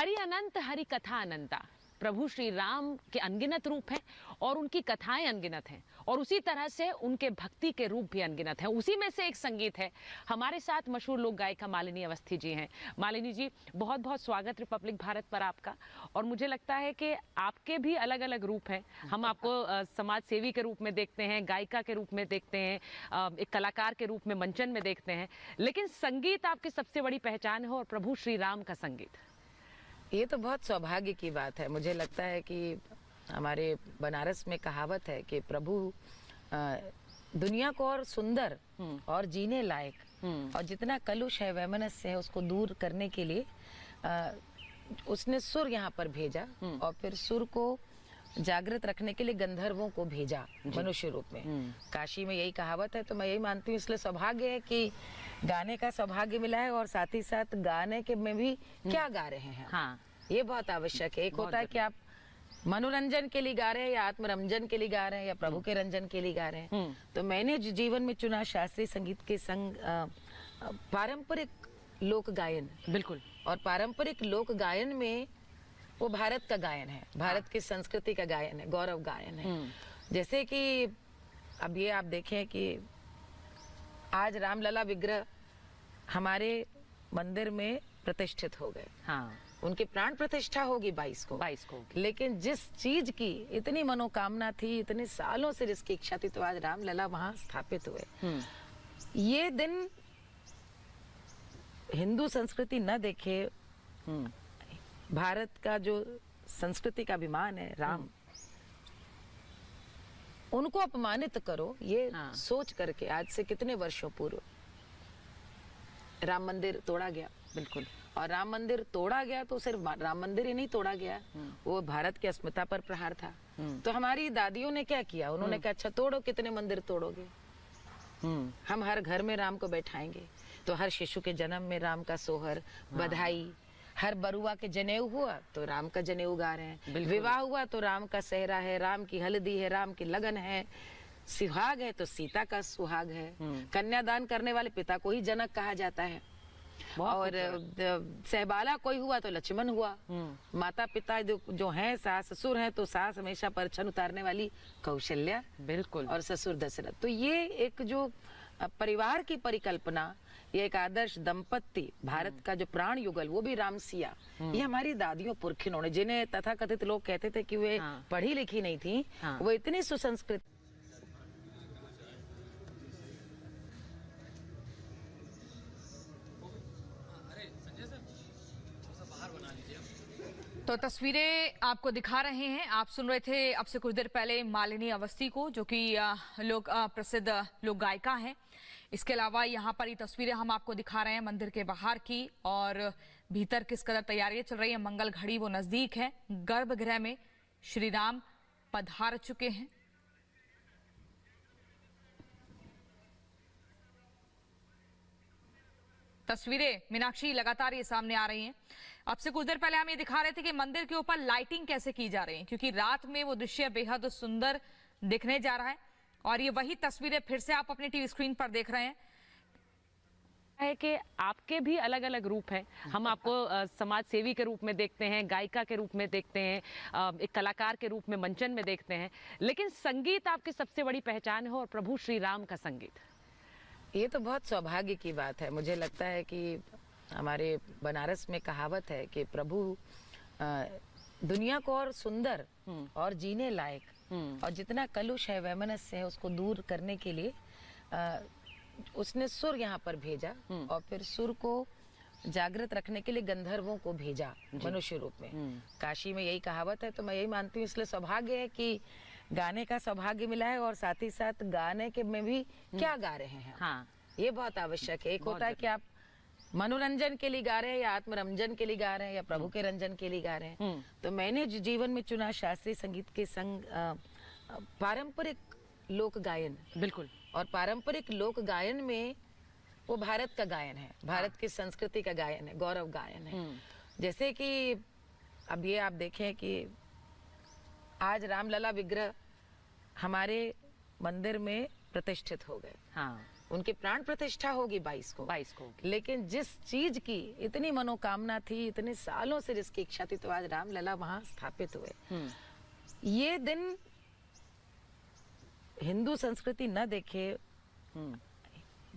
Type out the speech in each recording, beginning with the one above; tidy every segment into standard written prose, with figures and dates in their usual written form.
हरि अनंत हरि कथा अनंता। प्रभु श्री राम के अनगिनत रूप हैं और उनकी कथाएं अनगिनत हैं और उसी तरह से उनके भक्ति के रूप भी अनगिनत हैं। उसी में से एक संगीत है। हमारे साथ मशहूर लोक गायिका मालिनी अवस्थी जी हैं। मालिनी जी, बहुत बहुत स्वागत रिपब्लिक भारत पर आपका। और मुझे लगता है कि आपके भी अलग अलग रूप हैं। हम आपको समाज सेवी के रूप में देखते हैं, गायिका के रूप में देखते हैं, एक कलाकार के रूप में मंचन में देखते हैं, लेकिन संगीत आपकी सबसे बड़ी पहचान है और प्रभु श्री राम का संगीत। ये तो बहुत सौभाग्य की बात है। मुझे लगता है कि हमारे बनारस में कहावत है कि प्रभु दुनिया को और सुंदर और जीने लायक और जितना कलुष है वैमनस्य है उसको दूर करने के लिए उसने सुर यहाँ पर भेजा और फिर सुर को जागृत रखने के लिए गंधर्वों को भेजा मनुष्य रूप में। काशी में यही कहावत है, तो मैं यही मानती हूँ। इसलिए सौभाग्य है कि गाने का सौभाग्य मिला है और साथ ही साथ गाने के में भी क्या गा रहे हैं। हाँ, ये बहुत आवश्यक है। एक होता है कि आप मनोरंजन के लिए गा रहे हैं या आत्मरंजन के लिए गा रहे हैं या प्रभु के रंजन के लिए गा रहे हैं। तो मैंने जो जीवन में चुना शास्त्रीय संगीत के संग पारंपरिक लोक गायन। बिल्कुल। और पारंपरिक लोक गायन में वो भारत का गायन है, भारत की संस्कृति का गायन है, गौरव गायन है। जैसे कि अब ये आप देखें कि आज रामलला विग्रह हमारे मंदिर में प्रतिष्ठित हो गए। हाँ, उनकी प्राण प्रतिष्ठा होगी 22 को। लेकिन जिस चीज की इतनी मनोकामना थी, इतने सालों से जिसकी इच्छा थी, तो आज रामलला वहां स्थापित हुए। ये दिन हिंदू संस्कृति न देखे, भारत का जो संस्कृति का अभिमान है राम, उनको अपमानित करो, ये सोच करके आज से कितने वर्षों पूर्व राम मंदिर तोड़ा गया। बिल्कुल। और राम मंदिर तोड़ा गया तो सिर्फ राम मंदिर ही नहीं तोड़ा गया, वो भारत की अस्मिता पर प्रहार था। तो हमारी दादियों ने क्या किया, उन्होंने कहा अच्छा तोड़ो, कितने मंदिर तोड़ोगे, हम हर घर में राम को बैठाएंगे। तो हर शिशु के जन्म में राम का सोहर, बधाई, हर बरुआ के जनेऊ हुआ तो राम का जनेऊ गा रहे हैं, विवाह हुआ तो राम का सेहरा है, राम की हल्दी है, राम की लगन है, सुहाग है तो सीता का सुहाग है, कन्यादान करने वाले पिता को ही जनक कहा जाता है, और सहबाला कोई हुआ तो लक्ष्मण हुआ, माता पिता जो हैं, सास ससुर हैं तो सास हमेशा परछन उतारने वाली कौशल्या, बिल्कुल, और ससुर दशरथ। तो ये एक जो परिवार की परिकल्पना, ये एक आदर्श दंपत्ति, भारत का जो प्राण युगल, वो भी राम सिया, ये हमारी दादियों पुरखिनों ने, जिन्हें तथाकथित लोग कहते थे कि वे पढ़ी लिखी नहीं थी, वो इतनी सुसंस्कृत। तो तस्वीरें आपको दिखा रहे हैं। आप सुन रहे थे अब से कुछ देर पहले मालिनी अवस्थी को, जो कि लोग प्रसिद्ध लोक गायिका हैं। इसके अलावा यहाँ पर ये तस्वीरें हम आपको दिखा रहे हैं मंदिर के बाहर की, और भीतर किस कदर तैयारियां चल रही है। मंगल घड़ी वो नजदीक है। गर्भगृह में श्री राम पधार चुके हैं। तस्वीरें मीनाक्षी लगातार ये सामने आ रही हैं। अब से कुछ देर पहले हम ये दिखा रहे थे कि मंदिर के ऊपर लाइटिंग कैसे की जा रही है, क्योंकि रात में वो दृश्य बेहद सुंदर दिखने जा रहा है। और ये वही तस्वीरें फिर से आप अपने टीवी स्क्रीन पर देख रहे हैं है कि आपके भी अलग अलग रूप हैं। हम आपको समाज सेवी के रूप में देखते हैं, गायिका के रूप में देखते हैं, एक कलाकार के रूप में मंचन में देखते हैं, लेकिन संगीत आपकी सबसे बड़ी पहचान है और प्रभु श्री राम का संगीत। ये तो बहुत सौभाग्य की बात है। मुझे लगता है कि हमारे बनारस में कहावत है कि प्रभु दुनिया को और सुंदर और जीने लायक और जितना कलुष है वैमनस्य है उसको दूर करने के लिए उसने सुर यहाँ पर भेजा और फिर सुर को जागृत रखने के लिए गंधर्वों को भेजा मनुष्य रूप में। काशी में यही कहावत है, तो मैं यही मानती हूँ। इसलिए सौभाग्य है कि गाने का सौभाग्य मिला है और साथ ही साथ गाने के में भी क्या गा रहे हैं। हाँ, ये बहुत आवश्यक है। एक होता है कि आप मनोरंजन के लिए गा रहे हैं या आत्मरंजन के लिए गा रहे हैं या प्रभु के रंजन के लिए गा रहे हैं। तो मैंने जो जीवन में चुना शास्त्रीय संगीत के संग पारंपरिक लोक गायन। बिल्कुल। और पारंपरिक लोक गायन में वो भारत का गायन है, भारत की संस्कृति का गायन है, गौरव गायन है। जैसे कि अब ये आप देखें कि आज रामलला विग्रह हमारे मंदिर में प्रतिष्ठित हो गए। हाँ, उनकी प्राण प्रतिष्ठा होगी 22 को, 22 को होगी। लेकिन जिस चीज की इतनी मनोकामना थी, इतने सालों से जिसकी इच्छा थी, तो आज रामलला वहां स्थापित हुए। ये दिन हिंदू संस्कृति न देखे,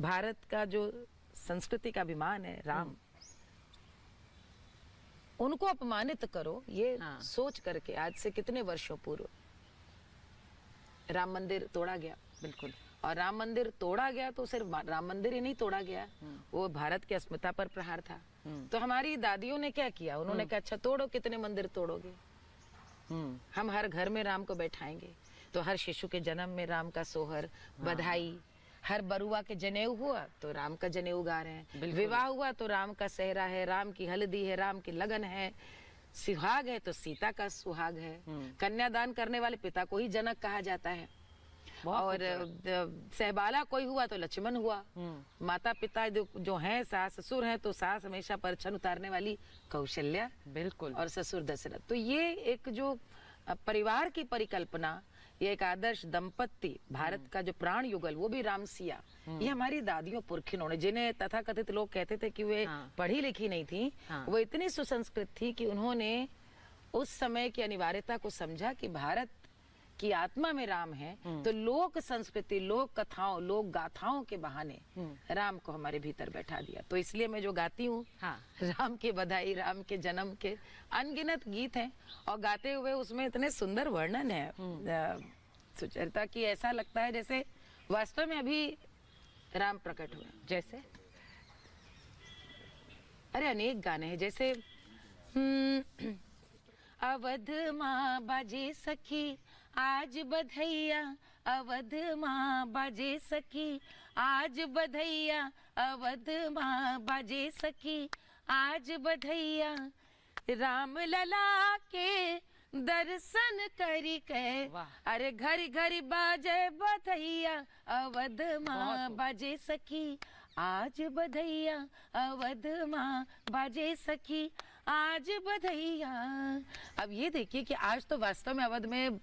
भारत का जो संस्कृति का अभिमान है राम, उनको अपमानित करो, ये सोच करके आज से कितने वर्षों पूर्व राम मंदिर तोड़ा गया। बिल्कुल। और राम मंदिर तोड़ा गया तो सिर्फ राम मंदिर ही नहीं तोड़ा गया, वो भारत की अस्मिता पर प्रहार था। तो हमारी दादियों ने क्या किया, उन्होंने कहा अच्छा तोड़ो, कितने मंदिर तोड़ोगे, हम हर घर में राम को बैठाएंगे। तो हर शिशु के जन्म में राम का सोहर, बधाई, हर बरुआ के जनेऊ हुआ तो राम का जनेऊ गा रहे हैं, विवाह हुआ तो राम का सेहरा है, राम की हल्दी है, राम की लगन है, सुहाग है तो सीता का सुहाग है, कन्यादान करने वाले पिता को ही जनक कहा जाता है, और सहबाला कोई हुआ तो लक्ष्मण हुआ, माता पिता जो हैं, सास ससुर हैं तो सास हमेशा परछन उतारने वाली कौशल्या, बिल्कुल, और ससुर दशरथ। तो ये एक जो परिवार की परिकल्पना, ये एक आदर्श दंपत्ति, भारत का जो प्राण युगल, वो भी रामसिया, ये हमारी दादियों पुरखिनों ने, जिन्हें तथाकथित लोग कहते थे कि वे पढ़ी लिखी नहीं थी, वो इतनी सुसंस्कृत थी कि उन्होंने उस समय की अनिवार्यता को समझा कि भारत की आत्मा में राम है, तो लोक संस्कृति, लोक कथाओं, लोक गाथाओं के बहाने राम को हमारे भीतर बैठा दिया। तो इसलिए मैं जो गाती हूँ, राम की बधाई, राम के जन्म के अनगिनत गीत हैं, और गाते हुए उसमें इतने सुंदर वर्णन है सुचरिता की, ऐसा लगता है जैसे वास्तव में अभी राम प्रकट हुए। जैसे अरे अनेक गाने हैं, जैसे अवध माँ बाजे सखी आज बधैया, अवध माँ बाजे सखी आज बधैया, अवध माँ बाजे सखी आज बधैया, राम लला के दर्शन करी के, अरे घरी घरी बाजे बधैया, अवध माँ बाजे सखी आज बधैया, अवध माँ बाजे सखी आज बधैया। अब ये देखिए कि आज तो वास्तव में अवध में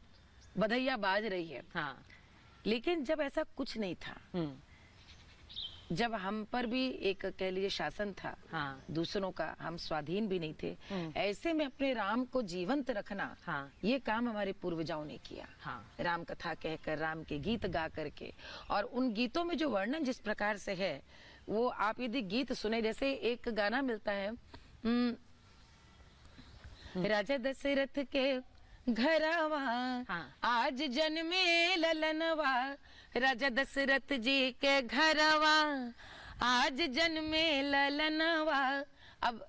बधैया बाज रही है, लेकिन जब ऐसा कुछ नहीं था, जब हम पर भी एक कह लीजिए शासन था, दूसरों का, हम स्वाधीन भी नहीं थे, ऐसे में अपने राम को जीवंत रखना, ये काम हमारे पूर्वजों ने किया। राम कथा कहकर, राम के गीत गा करके, और उन गीतों में जो वर्णन जिस प्रकार से है, वो आप यदि गीत सुने, जैसे एक गाना मिलता है, राजा दशरथ के घरवा आज जन्मे ललनवा, राजा दशरथ जी के घरवा आज जन्मे ललनवा। अब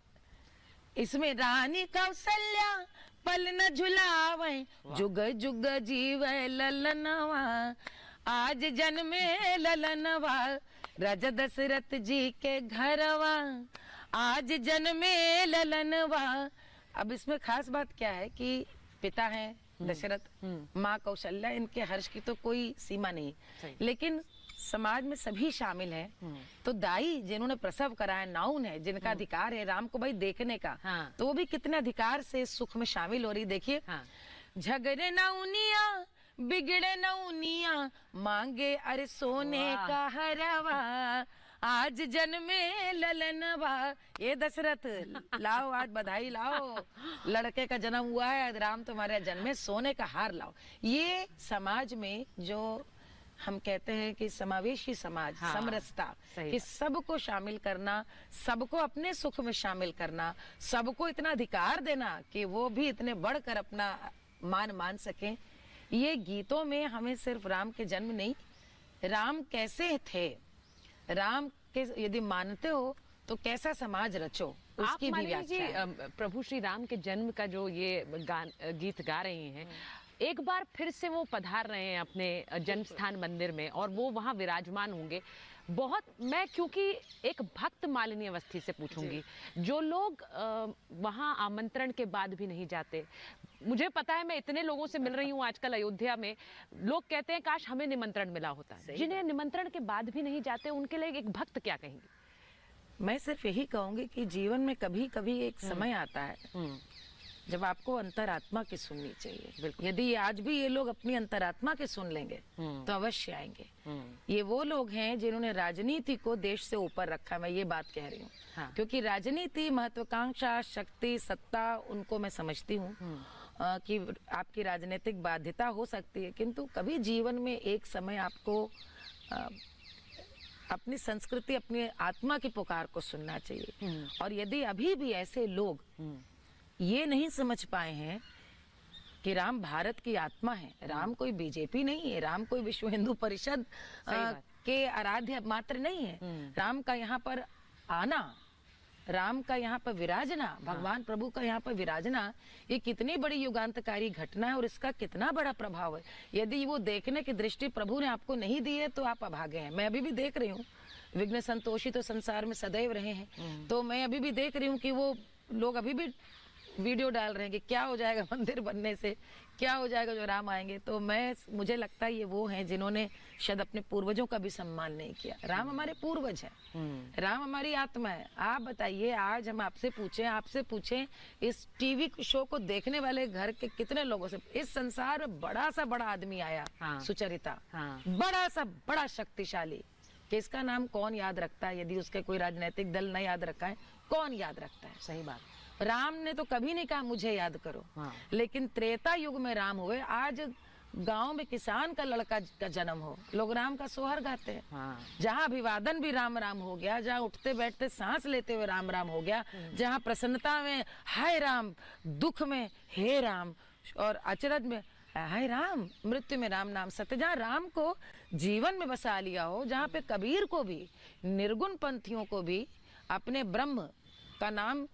इसमें रानी कौशल्या पल न झुलावे, जुग जुग जीवे ललनवा, आज जन्मे ललनवा, राजा दशरथ जी के घरवा आज जन्मे ललनवा। अब इसमें खास बात क्या है कि पिता हैं दशरथ, माँ कौशल्या, इनके हर्ष की तो कोई सीमा नहीं, लेकिन समाज में सभी शामिल हैं। तो दाई जिन्होंने प्रसव कराया, नाउन है, जिनका अधिकार है राम को भाई देखने का, तो वो भी कितने अधिकार से सुख में शामिल हो रही। देखिए, झगड़े नाउनिया बिगड़े नौनिया, मांगे अरे सोने का हरवा, आज जन्मे ललनवा। ये दशरथ लाओ, आज बधाई लाओ, लड़के का जन्म हुआ है, राम तुम्हारे जन्मे, सोने का हार लाओ। ये समाज में जो हम कहते हैं कि समावेशी समाज, समरसता, कि सबको शामिल करना, सबको अपने सुख में शामिल करना, सबको इतना अधिकार देना कि वो भी इतने बढ़कर अपना मान सकें। ये गीतों में हमें सिर्फ राम के जन्म नहीं, राम कैसे थे, राम के यदि मानते हो तो कैसा समाज रचो, उसकी भी व्याख्या है। प्रभु श्री राम के जन्म का जो ये गीत गा रही हैं, एक बार फिर से वो पधार रहे हैं अपने जन्म स्थान मंदिर में, और वो वहाँ विराजमान होंगे। बहुत, मैं क्योंकि एक भक्त मालिनी अवस्थी से पूछूंगी, जो लोग वहाँ आमंत्रण के बाद भी नहीं जाते, मुझे पता है, मैं इतने लोगों से मिल रही हूँ आजकल अयोध्या में, लोग कहते हैं काश हमें निमंत्रण मिला होता। जिन्हें निमंत्रण के बाद भी नहीं जाते, उनके लिए एक भक्त क्या कहेंगे? मैं सिर्फ यही कहूंगी कि जीवन में कभी कभी एक समय आता है जब आपको अंतरात्मा की सुननी चाहिए। यदि आज भी ये लोग अपनी अंतरात्मा के सुन लेंगे तो अवश्य आएंगे। ये वो लोग हैं जिन्होंने राजनीति को देश से ऊपर रखा, मैं ये बात कह रही हूँ। हाँ। क्योंकि राजनीति, महत्वाकांक्षा, शक्ति, सत्ता, उनको मैं समझती हूँ कि आपकी राजनीतिक बाध्यता हो सकती है, किंतु कभी जीवन में एक समय आपको अपनी संस्कृति, अपनी आत्मा की पुकार को सुनना चाहिए। और यदि अभी भी ऐसे लोग ये नहीं समझ पाए हैं कि राम भारत की आत्मा है, राम कोई बीजेपी नहीं है, राम कोई विश्व हिंदू परिषद के आराध्य मात्र नहीं है, राम का यहाँ पर आना, राम का यहाँ पर विराजना, भगवान प्रभु का यहाँ पर विराजना, ये कितनी बड़ी युगांतकारी घटना है और इसका कितना बड़ा प्रभाव है। यदि वो देखने की दृष्टि प्रभु ने आपको नहीं दी है तो आप अभागे हैं। मैं अभी भी देख रही हूँ, विघ्न संतोषी तो संसार में सदैव रहे हैं, तो मैं अभी भी देख रही हूँ कि वो लोग अभी भी वीडियो डाल रहे हैं कि क्या हो जाएगा मंदिर बनने से, क्या हो जाएगा जो राम आएंगे। तो मुझे लगता है ये वो हैं जिन्होंने शायद अपने पूर्वजों का भी सम्मान नहीं किया। राम हमारे पूर्वज हैं, राम हमारी आत्मा है। आप बताइए, आज हम आपसे पूछें इस टीवी शो को देखने वाले घर के कितने लोगों से, इस संसार में बड़ा सा बड़ा आदमी आया, सुचरिता, बड़ा सा बड़ा शक्तिशाली, कि इसका नाम कौन याद रखता है? यदि उसके कोई राजनीतिक दल न याद रखा है, कौन याद रखता है? सही बात। राम ने तो कभी नहीं कहा मुझे याद करो, लेकिन त्रेता युग में राम हुए। आज गांव में किसान का लड़का का जन्म हो, लोग राम का सोहर गाते हैं। जहाँ अभिवादन भी राम राम हो गया, जहाँ उठते बैठते सांस लेते हुए राम राम हो गया, जहाँ प्रसन्नता में हाय राम, दुख में हे राम, और अचरज में हाय राम, मृत्यु में राम नाम सत्य, जहाँ राम को जीवन में बसा लिया हो, जहाँ पे कबीर को भी, निर्गुण पंथियों को भी अपने ब्रह्म का नाम,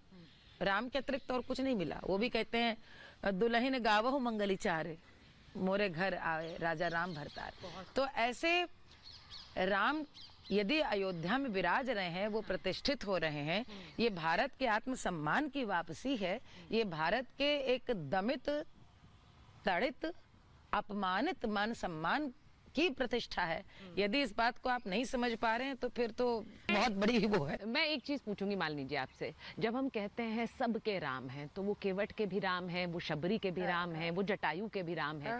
राम के अतिरिक्त और कुछ नहीं मिला। वो भी कहते हैं दुल्हन गावहु मंगली चारे, मोरे घर आए राजा राम भरतार। तो ऐसे राम यदि अयोध्या में विराज रहे हैं, वो प्रतिष्ठित हो रहे हैं, ये भारत के आत्मसम्मान की वापसी है। ये भारत के एक दमित, तड़ित, अपमानित मान सम्मान की प्रतिष्ठा है। यदि इस बात को आप नहीं समझ पा रहे हैं तो फिर तो बहुत बड़ी वो है। मैं एक चीज पूछूंगी मालिनी जी आपसे, जब हम कहते हैं सबके राम हैं, तो वो केवट के भी राम हैं, वो शबरी के भी राम हैं, वो जटायु के भी राम हैं,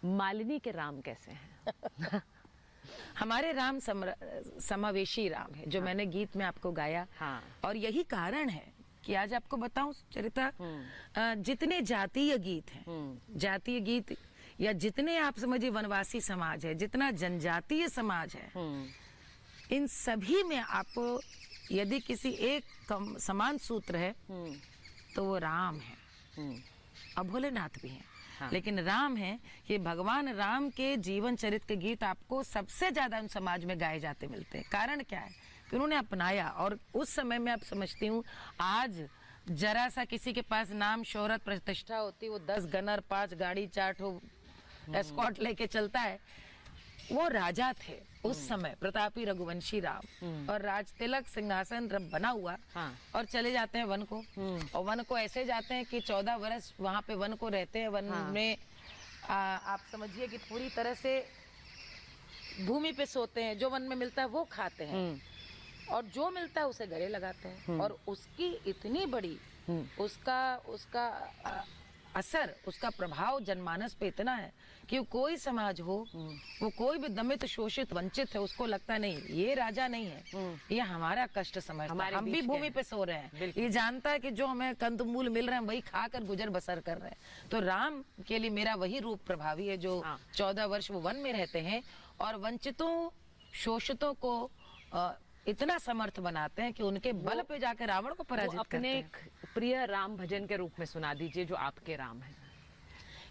मालिनी के राम कैसे हैं? हमारे राम समावेशी राम है, जो मैंने गीत में आपको गाया। और यही कारण है कि आज आपको बताऊं चरिता, जितने जातीय गीत हैं, जातीय गीत या जितने आप समझिए वनवासी समाज है, जितना जनजातीय समाज है, इन सभी में आपको यदि किसी एक समान सूत्र है तो वो राम है। अब भोलेनाथ भी हैं, लेकिन राम है। ये भगवान राम के जीवन चरित्र के गीत आपको सबसे ज्यादा उन समाज में गाए जाते मिलते हैं। कारण क्या है कि उन्होंने अपनाया। और उस समय में आप समझती हूँ, आज जरा सा किसी के पास नाम, शोहरत, प्रतिष्ठा होती, वो 10 गनर, 5 गाड़ी, 4 एस्कॉर्ट लेके चलता है। वो राजा थे उस समय, प्रतापी रघुवंशी राम, और राज तिलक सिंहासन बना हुआ, और चले जाते हैं वन को। और वन को ऐसे जाते हैं कि 14 वर्ष वहां पे वन को रहते हैं। वन में आप समझिए कि पूरी तरह से भूमि पे सोते हैं, जो वन में मिलता है वो खाते हैं, और जो मिलता है उसे गले लगाते हैं। और उसकी इतनी बड़ी उसका असर, उसका प्रभाव जनमानस पे इतना है कि कोई समाज हो, वो कोई भी दमित, शोषित, वंचित है, उसको लगता नहीं ये राजा नहीं है, ये हमारा कष्ट समझता है। हम भी भूमि पे सो रहे हैं, ये जानता है कि जो हमें कंदमूल मिल रहे हैं वही खाकर गुजर बसर कर रहे हैं। तो राम के लिए मेरा वही रूप प्रभावी है, जो 14 वर्ष वो वन में रहते हैं और वंचितों, शोषितों को इतना समर्थ बनाते हैं कि उनके बल पे जाकर रावण को पराजित करते हैं। अपने एक प्रिय राम भजन के रूप में सुना दीजिए जो आपके राम है।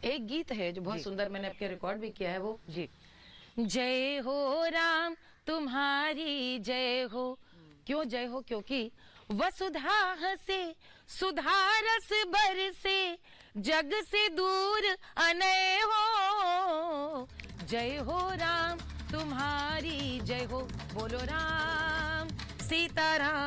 एक गीत है जो बहुत सुंदर, मैंने आपके रिकॉर्ड भी किया है वो जी। जय हो राम तुम्हारी जय हो। क्यों जय हो? क्योंकि वसुधा हसे, सुधा रस बरसे, जग से दूर अनय हो। जय हो राम तुम्हारी जय हो, बोलो राम सीताराम।